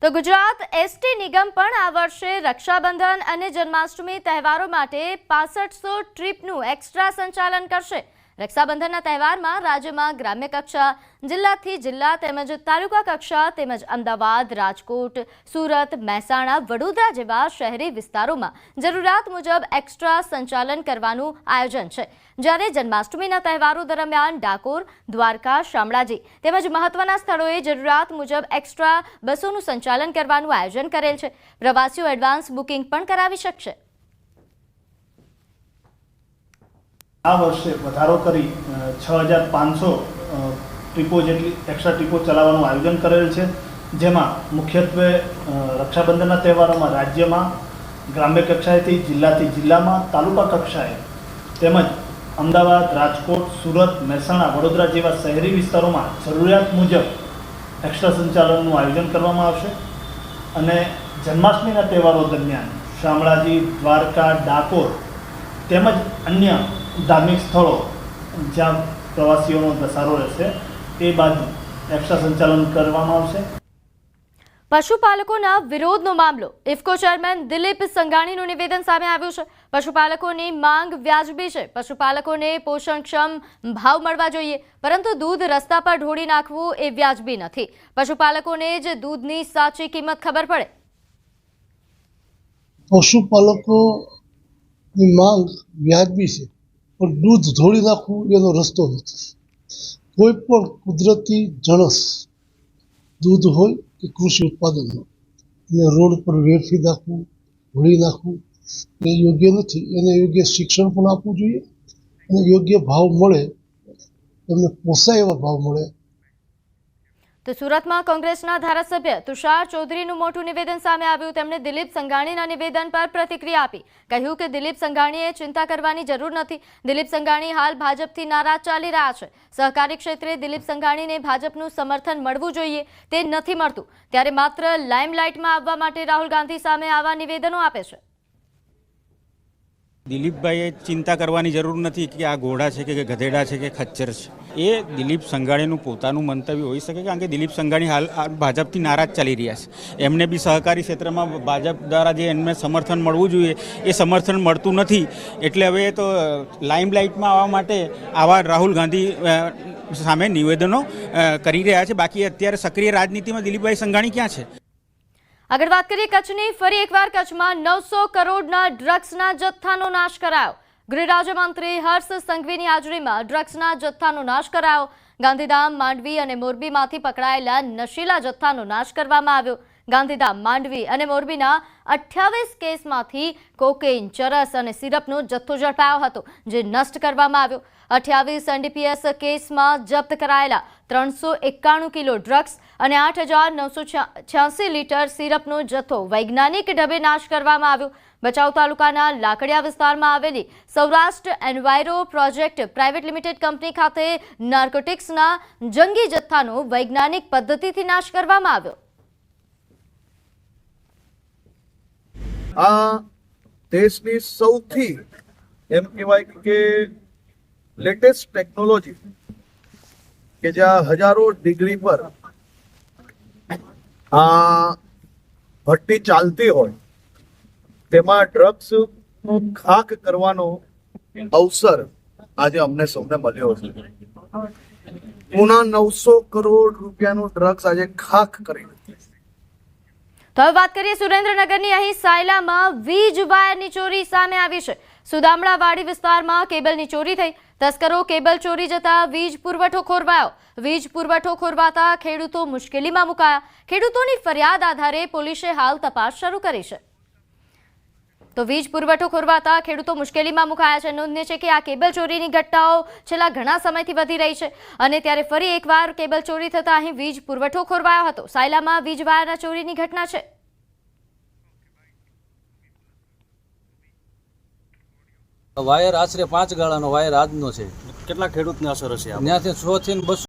તો ગુજરાત એસટી નિગમ પણ આ વર્ષે રક્ષાબંધન અને જન્માષ્ટમી તહેવારો માટે 6500 ટ્રીપનું એક્સ્ટ્રા સંચાલન કરશે। રક્ષાબંધનના તહેવારમાં રાજ્યમાં ગ્રામ્ય કક્ષા, જિલ્લાથી જિલ્લા તેમજ તાલુકા કક્ષા તેમજ અમદાવાદ, રાજકોટ, સુરત, મહેસાણા, વડોદરા જેવા શહેરી વિસ્તારોમાં જરૂરિયાત મુજબ એક્સ્ટ્રા સંચાલન કરવાનું આયોજન છે। જ્યારે જન્માષ્ટમીના તહેવારો દરમિયાન ડાકોર, દ્વારકા, શામળાજી તેમજ મહત્વના સ્થળોએ જરૂરિયાત મુજબ એક્સ્ટ્રા બસોનું સંચાલન કરવાનું આયોજન કરેલ છે। પ્રવાસીઓ એડવાન્સ બુકિંગ પણ કરાવી શકશે। આ વર્ષે વધારો કરી 6500 ટ્રીપો જેટલી એક્સ્ટ્રા ટ્રીપો ચલાવવાનું આયોજન કરેલ છે, જેમાં મુખ્યત્વે રક્ષાબંધનના તહેવારોમાં રાજ્યમાં ગ્રામ્ય કક્ષાએથી જિલ્લાથી જિલ્લામાં, તાલુકા કક્ષાએ તેમજ અમદાવાદ, રાજકોટ, સુરત, મહેસાણા, વડોદરા જેવા શહેરી વિસ્તારોમાં જરૂરિયાત મુજબ એક્સ્ટ્રા સંચાલનનું આયોજન કરવામાં આવશે। અને જન્માષ્ટમીના તહેવારો દરમિયાન શામળાજી, દ્વારકા, ડાકોર તેમજ અન્ય ધાર્મિક સ્થળો જ્યાં પ્રવાસીઓનો ધસારો રહેશે એ બાજુ એક્સ્ટ્રા સંચાલન કરવામાં આવશે। પશુપાલકોના વિરોધનો મામલો, ઇફકો ચેરમેન દિલીપ સંઘાણીનું નિવેદન સામે આવ્યું છે। પશુપાલકોની માંગ વ્યાજબી છે। પશુપાલકોને પોષણક્ષમ ભાવ મળવા જોઈએ, પરંતુ દૂધ રસ્તા પર ઢોળી નાખવું એ વ્યાજબી નથી। પશુપાલકોને જ દૂધની સાચી કિંમત ખબર પડે। પશુપાલકોની માંગ વ્યાજબી છે, પણ દૂધ ઢોળી નાખવું એનો રસ્તો નથી। કોઈ પણ કુદરતી જણસ દૂધ હોય કે કૃષિ ઉત્પાદન હોય એને રોડ પર વેડફી નાખવું, ઢોળી નાખવું એ યોગ્ય નથી। એને યોગ્ય શિક્ષણ પણ આપવું જોઈએ અને યોગ્ય ભાવ મળે, એમને પોસાય એવા ભાવ મળે। તો સુરતમાં કોંગ્રેસના ધારાસભ્ય તુષાર ચૌધરીનું મોટું નિવેદન સામે આવ્યું। તેમણે દિલીપ સંઘાણીના નિવેદન પર પ્રતિક્રિયા આપી, કહ્યું કે દિલીપ સંઘાણીએ ચિંતા કરવાની જરૂર નથી। દિલીપ સંઘાણી હાલ ભાજપથી નારાજ ચાલી રહ્યા છે। સહકારી ક્ષેત્રે દિલીપ સંઘાણીને ભાજપનું સમર્થન મળવું જોઈએ, તે નથી મળતું। ત્યારે માત્ર લાઇમલાઇટમાં આવવા માટે રાહુલ ગાંધી સામે આવા નિવેદનો આપે છે। દિલીપભાઈએ ચિંતા કરવાની જરૂર નથી કે આ ઘોડા છે કે ગધેડા છે કે ખચ્ચર છે। એ દિલીપ સંઘાણીનું પોતાનું મંતવ્ય હોઈ શકે, કારણ કે દિલીપ સંઘાણી હાલ ભાજપથી નારાજ ચાલી રહ્યા છે। એમને બી સહકારી ક્ષેત્રમાં ભાજપ દ્વારા જે એમને સમર્થન મળવું જોઈએ એ સમર્થન મળતું નથી। એટલે હવે તો લાઇમલાઇટમાં આવવા માટે આવા રાહુલ ગાંધી સામે નિવેદનો કરી રહ્યા છે। બાકી અત્યારે સક્રિય રાજનીતિમાં દિલીપભાઈ સંઘાણી ક્યાં છે? આગળ વાત કરીએ કચ્છની। ફરી એકવાર કચ્છમાં 900 કરોડના ડ્રગ્સના જથ્થાનો નાશ કરાયો। ગૃહ રાજ્યમંત્રી હર્ષ સંઘવીની હાજરીમાં ડ્રગ્સના જથ્થાનો નાશ કરાયો। ગાંધીધામ, માંડવી અને મોરબીમાંથી પકડાયેલા નશીલા જથ્થાનો નાશ કરવામાં આવ્યો। ગાંધીધામ, માંડવી અને મોરબીના 28 કેસમાંથી કોકેઇન, ચરસ અને સિરપનો જથ્થો ઝડપાયો હતો, જે નષ્ટ કરવામાં આવ્યો। 28 એનડીપીએસ કેસમાં જપ્ત કરાયેલા 391 કિલો ડ્રગ્સ અને 8986 લીટર સિરપનો જથ્થો વૈજ્ઞાનિક ઢબે નાશ કરવામાં આવ્યો। ભચાઉ તાલુકાના લાકડિયા વિસ્તારમાં આવેલી Saurashtra enviro project private limited company ખાતે નાર્કોટિક્સના જંગી જથ્થાનો વૈજ્ઞાનિક પદ્ધતિથી નાશ કરવામાં આવ્યો। આ દેશની સૌથી એમ કહેવાય કે લેટેસ્ટ ટેકનોલોજી કે જ્યાં હજારો ડિગ્રી પર આ ભઠ્ઠી ચાલતી હોય તેમાં ડ્રગ્સ ખાક કરવાનો અવસર આજે અમને સૌને મળ્યો છે। પૂના 900 કરોડ રૂપિયાનું ડ્રગ્સ આજે ખાક કરી। તો હવે વાત કરીએ સુરેન્દ્રનગરની। અહીં સાયલામાં વીજ વાયરની ચોરી સામે આવી છે। સુદામડાવાડી વિસ્તારમાં કેબલની ચોરી થઈ। તસ્કરો કેબલ ચોરી જતા વીજ પુરવઠો ખોરવાયો। વીજ પુરવઠો ખોરવાતા ખેડૂતો મુશ્કેલીમાં મુકાયા। ખેડૂતોની ફરિયાદ આધારે પોલીસે હાલ તપાસ શરૂ કરી છે। તો વીજ પુરવઠો ખોરવાતા ખેડૂતો મુશ્કેલીમાં મુકાયા છે। નોંધનીય છે કે આ કેબલ ચોરીની ઘટનાઓ છેલ્લા ઘણા સમયથી વધી રહી છે, અને ત્યારે ફરી એકવાર કેબલ ચોરી થતા અહીં વીજ પુરવઠો ખોરવાયો હતો। સાયલામાં વીજ વાયરના ચોરીની ઘટના છે। વાયર આશરે 5 ગાળાનો વાયર આજનો છે। કેટલા ખેડૂતને અસર હશે? ત્યાંથી 100 થી 200